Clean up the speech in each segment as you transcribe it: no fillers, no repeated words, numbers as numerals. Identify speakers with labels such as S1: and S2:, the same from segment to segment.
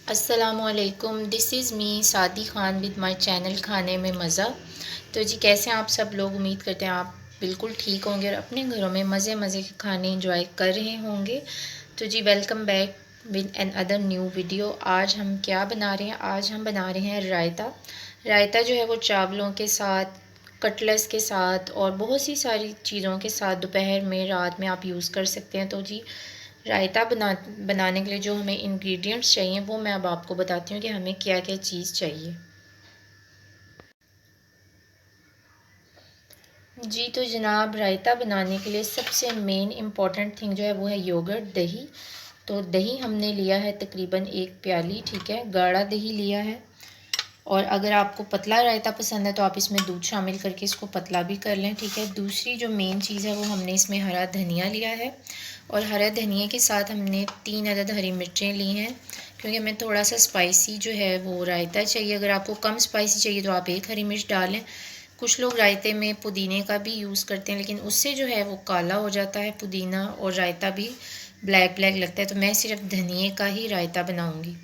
S1: अस्सलामुअलैकुम, this is me सादी Khan with my channel खाने में मज़ा। तो जी कैसे हैं आप सब लोग। उम्मीद करते हैं आप बिल्कुल ठीक होंगे और अपने घरों में मज़े मज़े के खाने इंजॉय कर रहे होंगे। तो जी welcome back with another new video. आज हम क्या बना रहे हैं, आज हम बना रहे हैं रायता। रायता जो है वो चावलों के साथ, कटलेट्स के साथ और बहुत सी सारी चीज़ों के साथ दोपहर में, रात में आप यूज़ कर सकते हैं। तो जी रायता बनाने के लिए जो हमें इंग्रेडिएंट्स चाहिए वो मैं अब आपको बताती हूँ कि हमें क्या क्या चीज़ चाहिए। जी तो जनाब, रायता बनाने के लिए सबसे मेन इम्पॉर्टेंट थिंग जो है वो है योगर्ट, दही। तो दही हमने लिया है तकरीबन 1 प्याली, ठीक है, गाढ़ा दही लिया है। और अगर आपको पतला रायता पसंद है तो आप इसमें दूध शामिल करके इसको पतला भी कर लें, ठीक है। दूसरी जो मेन चीज़ है वो हमने इसमें हरा धनिया लिया है और हरा धनिया के साथ हमने 3 अदद हरी मिर्चें ली हैं, क्योंकि हमें थोड़ा सा स्पाइसी जो है वो रायता चाहिए। अगर आपको कम स्पाइसी चाहिए तो आप 1 हरी मिर्च डालें। कुछ लोग रायते में पुदीने का भी यूज़ करते हैं, लेकिन उससे जो है वो काला हो जाता है पुदीना और रायता भी ब्लैक ब्लैक लगता है। तो मैं सिर्फ धनिए का ही रायता बनाऊँगी।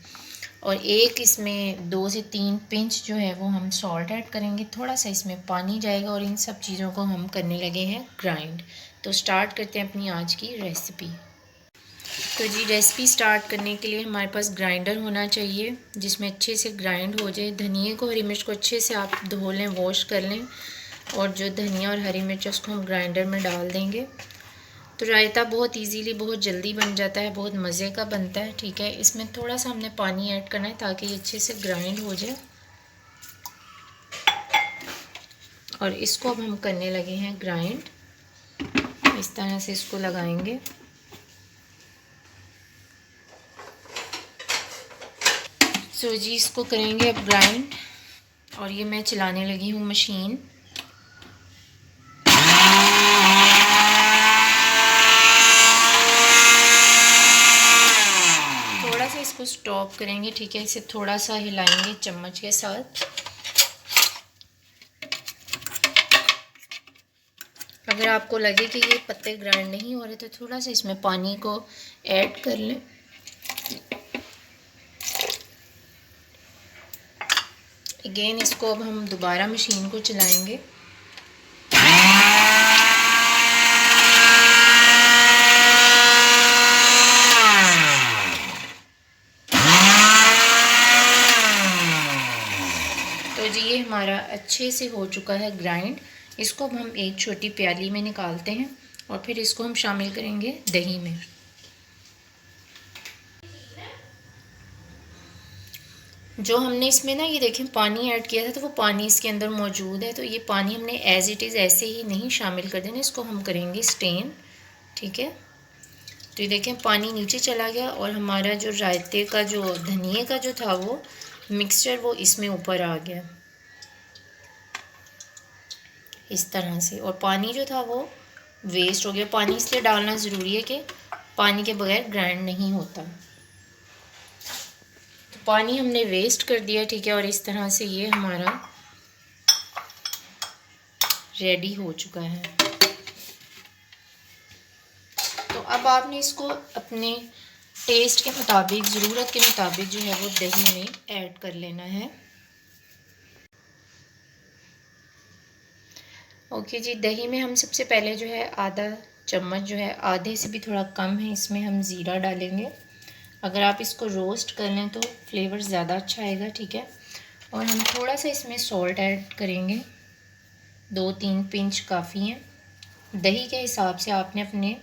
S1: और एक इसमें 2 से 3 पिंच जो है वो हम सॉल्ट ऐड करेंगे, थोड़ा सा इसमें पानी जाएगा और इन सब चीज़ों को हम करने लगे हैं ग्राइंड। तो स्टार्ट करते हैं अपनी आज की रेसिपी। तो जी रेसिपी स्टार्ट करने के लिए हमारे पास ग्राइंडर होना चाहिए जिसमें अच्छे से ग्राइंड हो जाए। धनिए को, हरी मिर्च को अच्छे से आप धो लें, वॉश कर लें और जो धनिया और हरी मिर्च है उसको हम ग्राइंडर में डाल देंगे। तो रायता बहुत इजीली, बहुत जल्दी बन जाता है, बहुत मज़े का बनता है, ठीक है। इसमें थोड़ा सा हमने पानी ऐड करना है ताकि ये अच्छे से ग्राइंड हो जाए। और इसको अब हम करने लगे हैं ग्राइंड, इस तरह से इसको लगाएंगे। सो जी इसको करेंगे अब ग्राइंड। और ये मैं चलाने लगी हूँ मशीन। थोड़ा सा इसको स्टॉप करेंगे, ठीक है, इसे थोड़ा सा हिलाएंगे चम्मच के साथ। अगर आपको लगे कि ये पत्ते ग्राइंड नहीं हो रहे तो थोड़ा सा इसमें पानी को ऐड कर लें। अगेन इसको अब हम दोबारा मशीन को चलाएंगे। तो जी ये हमारा अच्छे से हो चुका है ग्राइंड। इसको अब हम एक छोटी प्याली में निकालते हैं और फिर इसको हम शामिल करेंगे दही में। जो हमने इसमें ना ये देखें पानी ऐड किया था तो वो पानी इसके अंदर मौजूद है, तो ये पानी हमने एज़ इट इज़ ऐसे ही नहीं शामिल कर देना, इसको हम करेंगे स्टेन, ठीक है। तो ये देखें पानी नीचे चला गया और हमारा जो रायते का, जो धनिए का जो था वो मिक्सचर, वो इसमें ऊपर आ गया इस तरह से। और पानी जो था वो वेस्ट हो गया। पानी इसलिए डालना ज़रूरी है कि पानी के बगैर ग्राइंड नहीं होता। तो पानी हमने वेस्ट कर दिया, ठीक है। और इस तरह से ये हमारा रेडी हो चुका है। तो अब आपने इसको अपने टेस्ट के मुताबिक, ज़रूरत के मुताबिक जो है वो दही में ऐड कर लेना है। ओके जी, दही में हम सबसे पहले जो है आधा चम्मच जो है, आधे से भी थोड़ा कम है, इसमें हम ज़ीरा डालेंगे। अगर आप इसको रोस्ट कर लें तो फ्लेवर ज़्यादा अच्छा आएगा, ठीक है। और हम थोड़ा सा इसमें सॉल्ट ऐड करेंगे, 2-3 पिंच काफ़ी हैं। दही के हिसाब से आपने अपने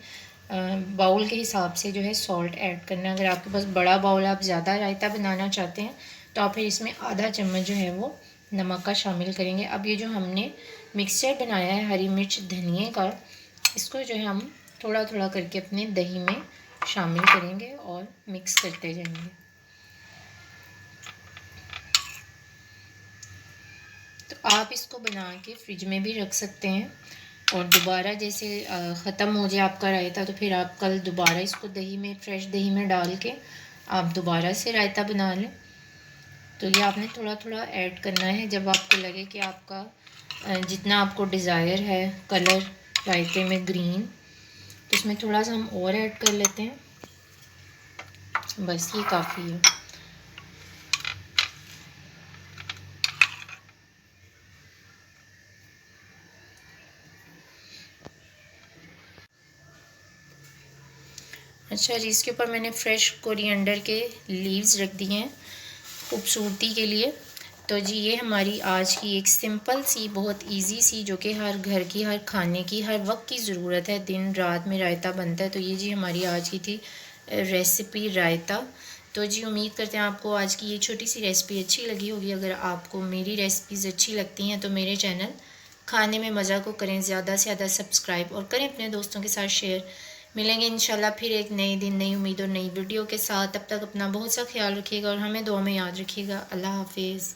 S1: बाउल के हिसाब से जो है सॉल्ट ऐड करना है। अगर आपके पास बड़ा बाउल, आप ज़्यादा रायता बनाना चाहते हैं तो आप फिर इसमें आधा चम्मच जो है वो नमक का शामिल करेंगे। अब ये जो हमने मिक्सचर बनाया है हरी मिर्च धनिए का, इसको जो है हम थोड़ा थोड़ा करके अपने दही में शामिल करेंगे और मिक्स करते जाएंगे। तो आप इसको बना के फ्रिज में भी रख सकते हैं और दोबारा जैसे ख़त्म हो जाए आपका रायता तो फिर आप कल दोबारा इसको दही में, फ्रेश दही में डाल के आप दोबारा से रायता बना लें। तो ये आपने थोड़ा थोड़ा ऐड करना है जब आपको लगे कि आपका जितना आपको डिज़ायर है कलर रायते में ग्रीन, तो इसमें थोड़ा सा हम और ऐड कर लेते हैं, बस ये काफ़ी है। अच्छा जी, इसके ऊपर मैंने फ्रेश कोरिएंडर के लीव्स रख दिए हैं खूबसूरती के लिए। तो जी ये हमारी आज की एक सिंपल सी बहुत इजी सी, जो कि हर घर की, हर खाने की, हर वक्त की ज़रूरत है, दिन रात में रायता बनता है। तो ये जी हमारी आज की थी रेसिपी रायता। तो जी उम्मीद करते हैं आपको आज की ये छोटी सी रेसिपी अच्छी लगी होगी। अगर आपको मेरी रेसिपीज़ अच्छी लगती हैं तो मेरे चैनल खाने में मज़ा को करें ज़्यादा से ज़्यादा सब्सक्राइब, और करें अपने दोस्तों के साथ शेयर। मिलेंगे इंशाल्लाह फिर एक नए दिन, नई उम्मीद और नई वीडियो के साथ। तब तक अपना बहुत सा ख्याल रखिएगा और हमें दुआ में याद रखिएगा। अल्लाह हाफिज़।